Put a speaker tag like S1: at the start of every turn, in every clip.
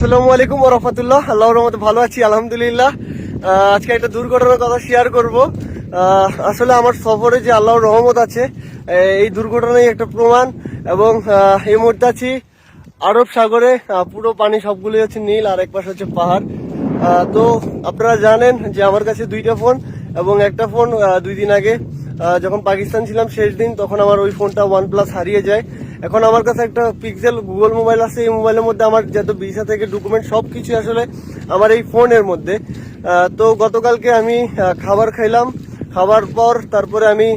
S1: আসসালামু আলাইকুম ওয়া রাহমাতুল্লাহ। আল্লাহর রহমতে ভালো আছি আলহামদুলিল্লাহ। আজকে একটা দুর্ঘটনার কথা শেয়ার করব। আসলে আমার সফরে যে আল্লাহর রহমত আছে, এই দুর্ঘটনাই একটা প্রমাণ। এবং এই মুহূর্তে আছি আরব সাগরে। পুরো পানি সবগুলো হচ্ছে নীল, আর এক পাশে হচ্ছে পাহাড়। তো আপনারা জানেন যে আমার কাছে দুইটা ফোন, এবং একটা ফোন 2 দিন আগে যখন পাকিস্তান ছিলাম শেষ দিন, তখন আমার ওই ফোনটা OnePlus হারিয়ে যায়। এখন আমার কাছে একটা পিক্সেল গুগল মোবাইল আছে। এই মোবাইলের মধ্যে আমার যত ভিসা থেকে ডকুমেন্ট সবকিছু আসলে আমার এই ফোনের মধ্যে। তো গতকালকে আমি খাবার খাইলাম, খাবার পর তারপরে আমি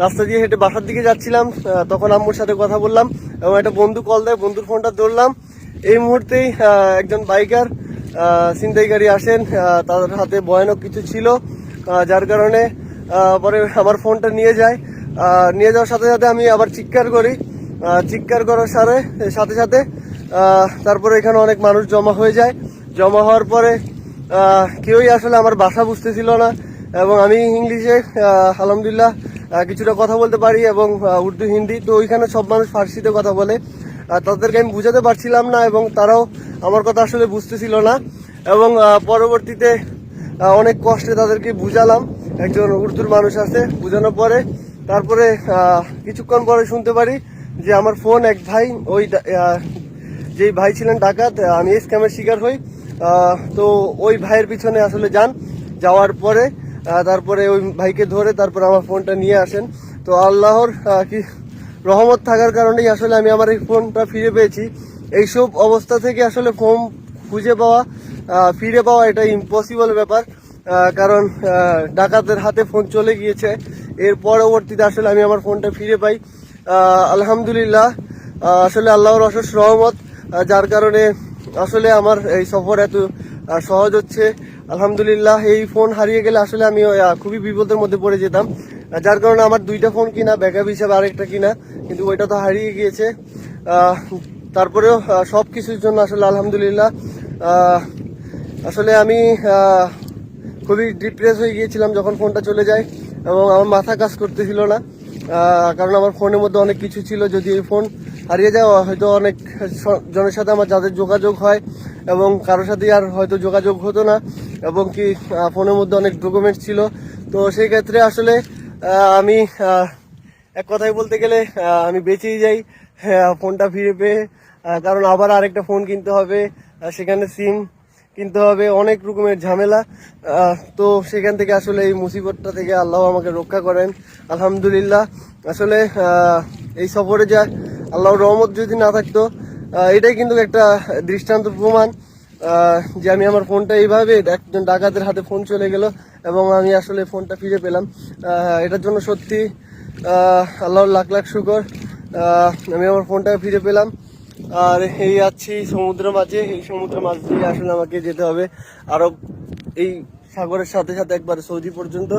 S1: রাস্তা দিয়ে হেঁটে বাসার দিকে যাচ্ছিলাম। তখন আম্মুর সাথে কথা বললাম, এবং একটা বন্ধু কল দেয়, বন্ধুর ফোনটা ধরলাম। এই মুহূর্তেই একজন বাইকার ছিনতাইকারী আসেন, তাদের হাতে ভয়ানক কিছু ছিল, যার কারণে পরে আমার ফোনটা নিয়ে যায়। নিয়ে যাওয়ার সাথে সাথে আমি আবার চিৎকার করি। চিৎকার করার সাথে সাথে তারপরে এখানে অনেক মানুষ জমা হয়ে যায়। জমা হওয়ার পরে কেউই আসলে আমার ভাষা বুঝতেছিল না, এবং আমি ইংলিশে আলহামদুলিল্লাহ কিছুটা কথা বলতে পারি, এবং উর্দু, হিন্দি। তো ওইখানে সব মানুষ ফার্সিতে কথা বলে, তাদেরকে আমি বুঝাতে পারছিলাম না, এবং তারাও আমার কথা আসলে বুঝতেছিল না। এবং পরবর্তীতে অনেক কষ্টে তাদেরকে বুঝালাম, একজন উর্দুর মানুষ আছে। বোঝানোর পরে তারপরে কিছুক্ষণ পরে শুনতে পারি যে আমার ফোন এক ভাই, ওই যেই ভাই ছিলেন ডাকাত, আমি স্ক্যামের শিকার হই। তো ওই ভাইয়ের পিছনে আসলে যাওয়ার পরে তারপরে ওই ভাইকে ধরে তারপর আমার ফোনটা নিয়ে আসেন। তো আল্লাহর কি রহমত থাকার কারণেই আসলে আমি আমার এই ফোনটা ফিরে পেয়েছি। এইসব অবস্থা থেকে আসলে ফোন খুঁজে পাওয়া, ফিরে পাওয়া, এটা ইম্পসিবল ব্যাপার। কারণ ডাকাতের হাতে ফোন চলে গিয়েছে। এর পরবর্তীতে আসলে আমি আমার ফোনটা ফিরে পাই আলহামদুলিল্লাহ। আসলে আল্লাহর অশেষ রহমত, যার কারণে আসলে আমার এই সফর এত সহজ হচ্ছে আলহামদুলিল্লাহ। এই ফোন হারিয়ে গেলে আসলে আমি খুবই বিপদের মধ্যে পড়ে যেতাম, যার কারণে আমার দুইটা ফোন কিনা, ব্যাকআপ হিসাবে আরেকটা কিনা, কিন্তু ওইটা তো হারিয়ে গিয়েছে। তারপরেও সব কিছুর জন্য আসলে আলহামদুলিল্লাহ। আসলে আমি খুবই ডিপ্রেস হয়ে গিয়েছিলাম যখন ফোনটা চলে যায়, এবং আমার মাথা কাজ করতেছিল না, কারণ আমার ফোনের মধ্যে অনেক কিছু ছিল। যদি এই ফোন হারিয়ে যায়, হয়তো অনেক জনের সাথে আমার যাদের যোগাযোগ হয়, এবং কারোর সাথে আর হয়তো যোগাযোগ হতো না, এবং কি ফোনের মধ্যে অনেক ডকুমেন্টস ছিল। তো সেই ক্ষেত্রে আসলে আমি এক কথায় বলতে গেলে আমি বেঁচেই যাই ফোনটা ফিরে পেয়ে। কারণ আবার আরেকটা ফোন কিনতে হবে, সেখানে সিম কিনতে হবে, অনেক রকমের ঝামেলা। তো সেখান থেকে আসলে এই মুসিবতটা থেকে আল্লাহ আমাকে রক্ষা করেন আলহামদুলিল্লাহ। আসলে এই সফরে যা আল্লাহর রহমত যদি না থাকতো, এটাই কিন্তু একটা দৃষ্টান্ত প্রমাণ যে আমি আমার ফোনটা এইভাবে একজন ডাকাতের হাতে ফোন চলে গেল, এবং আমি আসলে ফোনটা ফিরে পেলাম। এটার জন্য সত্যি আল্লাহর লাখ লাখ শুকর। আমি আমার ফোনটা ফিরে পেলাম। আর এই আছি সমুদ্রের মাঝে, এই সমুদ্রের মাঝ দিয়ে আসলে আমাকে যেতে হবে আরব, এই সাগরের সাথে সাথে একবার সৌদি পর্যন্ত।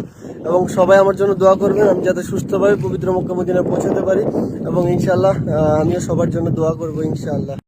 S1: এবং সবাই আমার জন্য দোয়া করবেন, আমি যাতে সুস্থভাবে পবিত্র মক্কা মদিনায় পৌঁছাতে পারি, এবং ইনশাআল্লাহ আমিও সবার জন্য দোয়া করবো ইনশাআল্লাহ।